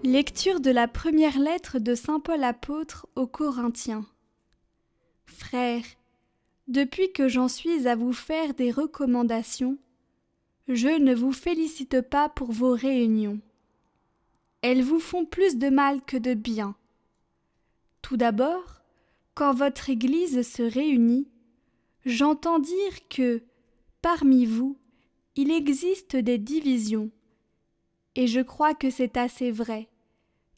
Lecture de la première lettre de saint Paul apôtre aux Corinthiens. Frères, depuis que j'en suis à vous faire des recommandations, je ne vous félicite pas pour vos réunions. Elles vous font plus de mal que de bien. Tout d'abord, quand votre Église se réunit, j'entends dire que, parmi vous, il existe des divisions. Et je crois que c'est assez vrai,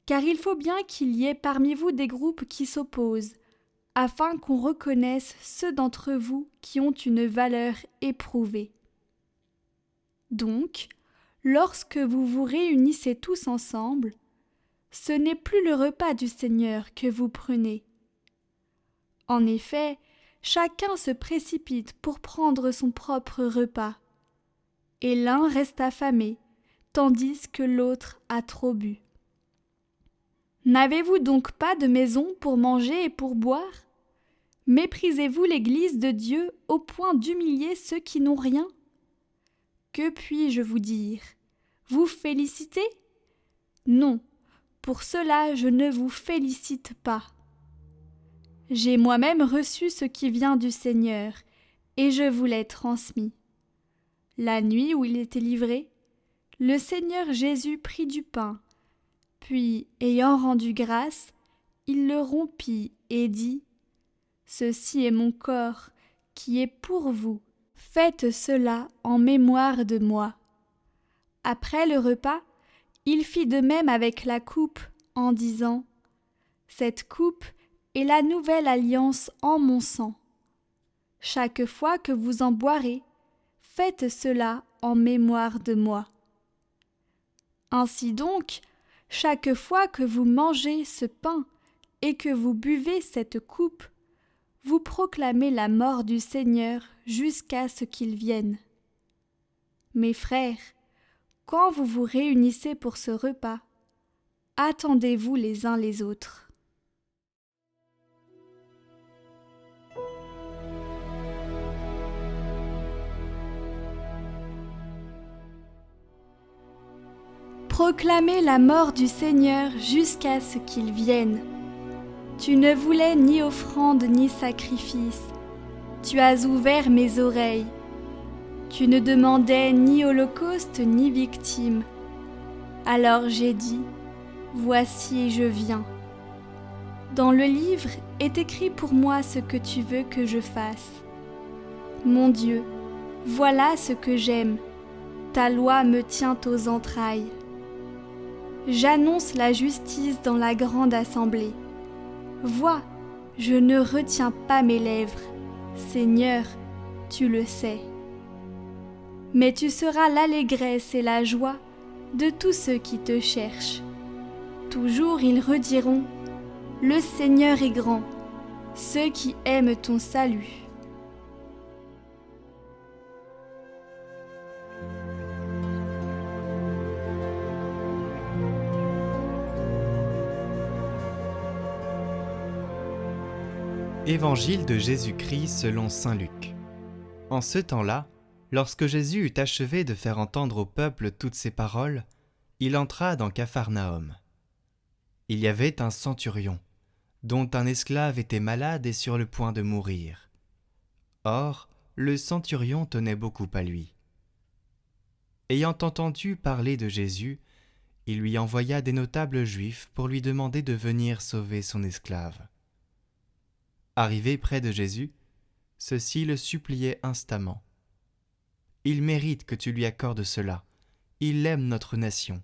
car il faut bien qu'il y ait parmi vous des groupes qui s'opposent, afin qu'on reconnaisse ceux d'entre vous qui ont une valeur éprouvée. Donc, lorsque vous vous réunissez tous ensemble, ce n'est plus le repas du Seigneur que vous prenez. En effet, chacun se précipite pour prendre son propre repas, et l'un reste affamé, tandis que l'autre a trop bu. N'avez-vous donc pas de maison pour manger et pour boire ? Méprisez-vous l'Église de Dieu au point d'humilier ceux qui n'ont rien ? Que puis-je vous dire ? Vous féliciter ? Non, pour cela je ne vous félicite pas. J'ai moi-même reçu ce qui vient du Seigneur, et je vous l'ai transmis. La nuit où il était livré, le Seigneur Jésus prit du pain, puis, ayant rendu grâce, il le rompit et dit : « Ceci est mon corps, qui est pour vous. Faites cela en mémoire de moi. » Après le repas, il fit de même avec la coupe, en disant : « Cette coupe est la nouvelle alliance en mon sang. Chaque fois que vous en boirez, faites cela en mémoire de moi. » Ainsi donc, chaque fois que vous mangez ce pain et que vous buvez cette coupe, vous proclamez la mort du Seigneur jusqu'à ce qu'il vienne. Mes frères, quand vous vous réunissez pour ce repas, attendez-vous les uns les autres. Proclamez la mort du Seigneur jusqu'à ce qu'il vienne. Tu ne voulais ni offrande ni sacrifice. Tu as ouvert mes oreilles. Tu ne demandais ni holocauste ni victime. Alors j'ai dit : voici, je viens. Dans le livre est écrit pour moi ce que tu veux que je fasse. Mon Dieu, voilà ce que j'aime. Ta loi me tient aux entrailles. J'annonce la justice dans la grande assemblée. Vois, je ne retiens pas mes lèvres. Seigneur, tu le sais. Mais tu seras l'allégresse et la joie de tous ceux qui te cherchent. Toujours ils rediront : le Seigneur est grand, ceux qui aiment ton salut. Évangile de Jésus-Christ selon saint Luc. En ce temps-là, lorsque Jésus eut achevé de faire entendre au peuple toutes ces paroles, il entra dans Capharnaüm. Il y avait un centurion, dont un esclave était malade et sur le point de mourir. Or, le centurion tenait beaucoup à lui. Ayant entendu parler de Jésus, il lui envoya des notables juifs pour lui demander de venir sauver son esclave. Arrivé près de Jésus, ceux-ci le suppliaient instamment. « Il mérite que tu lui accordes cela. Il aime notre nation.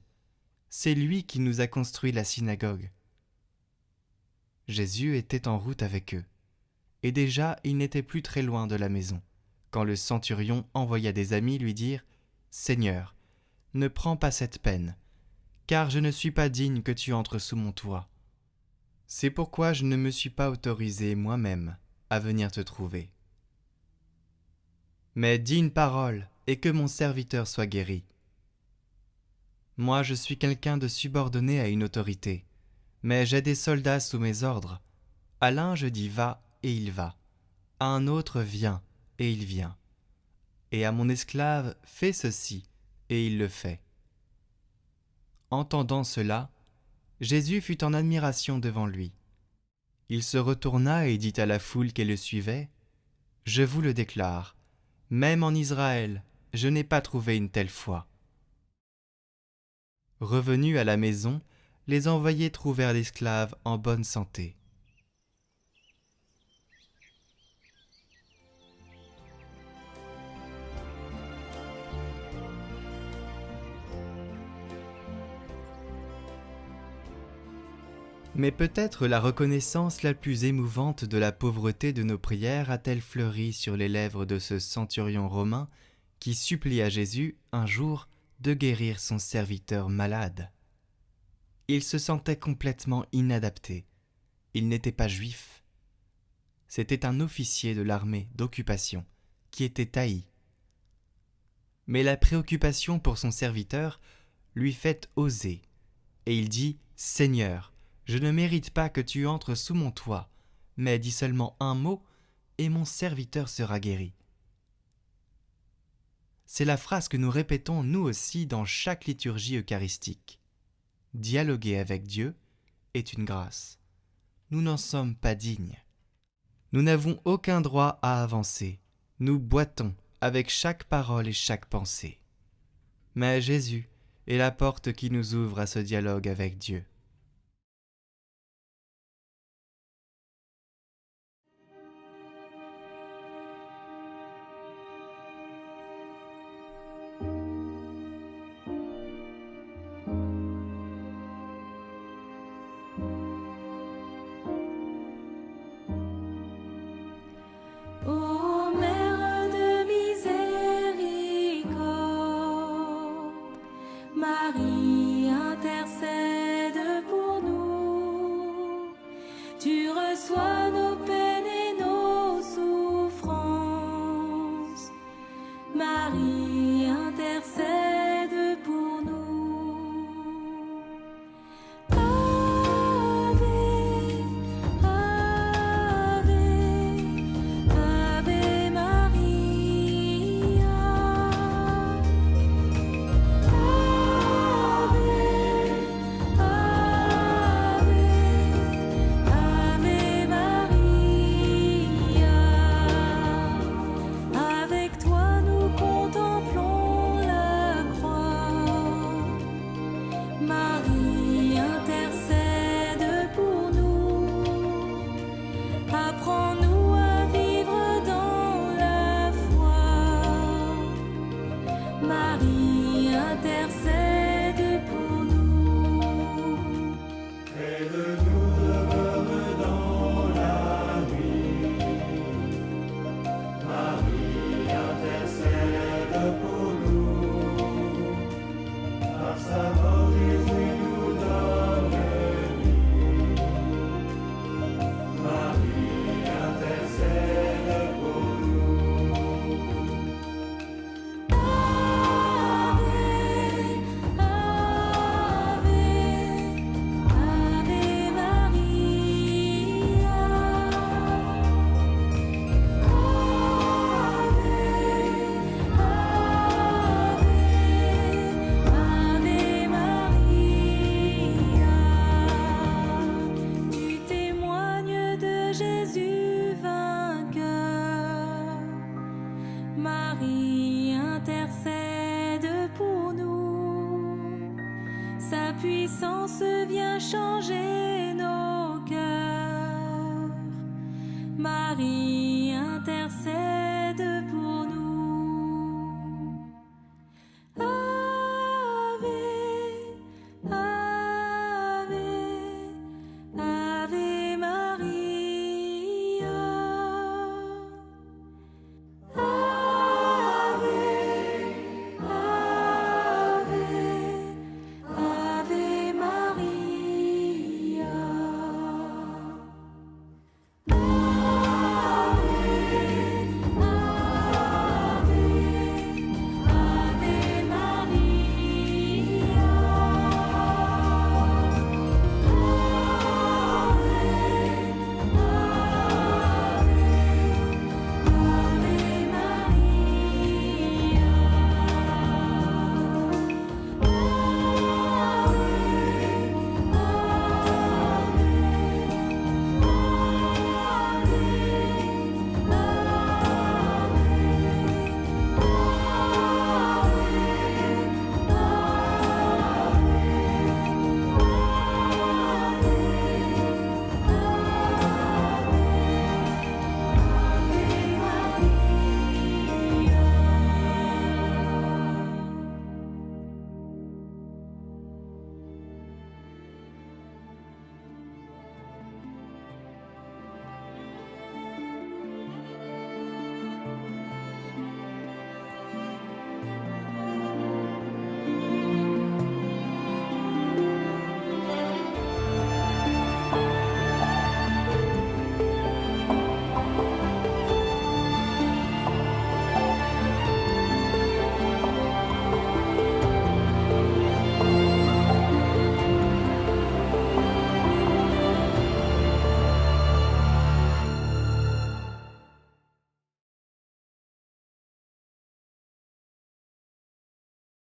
C'est lui qui nous a construit la synagogue. » Jésus était en route avec eux, et déjà il n'était plus très loin de la maison, quand le centurion envoya des amis lui dire : « Seigneur, ne prends pas cette peine, car je ne suis pas digne que tu entres sous mon toit. C'est pourquoi je ne me suis pas autorisé moi-même à venir te trouver. Mais dis une parole et que mon serviteur soit guéri. Moi je suis quelqu'un de subordonné à une autorité, mais j'ai des soldats sous mes ordres. À l'un je dis va et il va, à un autre viens et il vient, et à mon esclave fais ceci et il le fait. » Entendant cela, Jésus fut en admiration devant lui. Il se retourna et dit à la foule qui le suivait, « Je vous le déclare, même en Israël, je n'ai pas trouvé une telle foi. » Revenus à la maison, les envoyés trouvèrent l'esclave en bonne santé. Mais peut-être la reconnaissance la plus émouvante de la pauvreté de nos prières a-t-elle fleuri sur les lèvres de ce centurion romain qui supplia Jésus un jour de guérir son serviteur malade. Il se sentait complètement inadapté. Il n'était pas juif. C'était un officier de l'armée d'occupation qui était haï. Mais la préoccupation pour son serviteur lui fait oser, et il dit « Seigneur, je ne mérite pas que tu entres sous mon toit, mais dis seulement un mot, et mon serviteur sera guéri. » C'est la phrase que nous répétons nous aussi dans chaque liturgie eucharistique. Dialoguer avec Dieu est une grâce. Nous n'en sommes pas dignes. Nous n'avons aucun droit à avancer. Nous boitons avec chaque parole et chaque pensée. Mais Jésus est la porte qui nous ouvre à ce dialogue avec Dieu. Ô Mère de miséricorde, Marie intercède pour nous. Tu reçois nos peines et nos souffrances. Marie intercède pour nous. Ave, Ave, Ave Maria. Ave, Ave, Ave Maria. Avec toi nous contemplons la croix. Marie intercède pour nous. Apprends-nous à vivre dans la foi. Marie intercède pour nous. Ave, Ave, Ave Maria. Ave, Ave Maria. Tu témoignes de Jésus vainqueur. Marie intercède pour nous. Sa puissance vient changer nos cœurs. Marie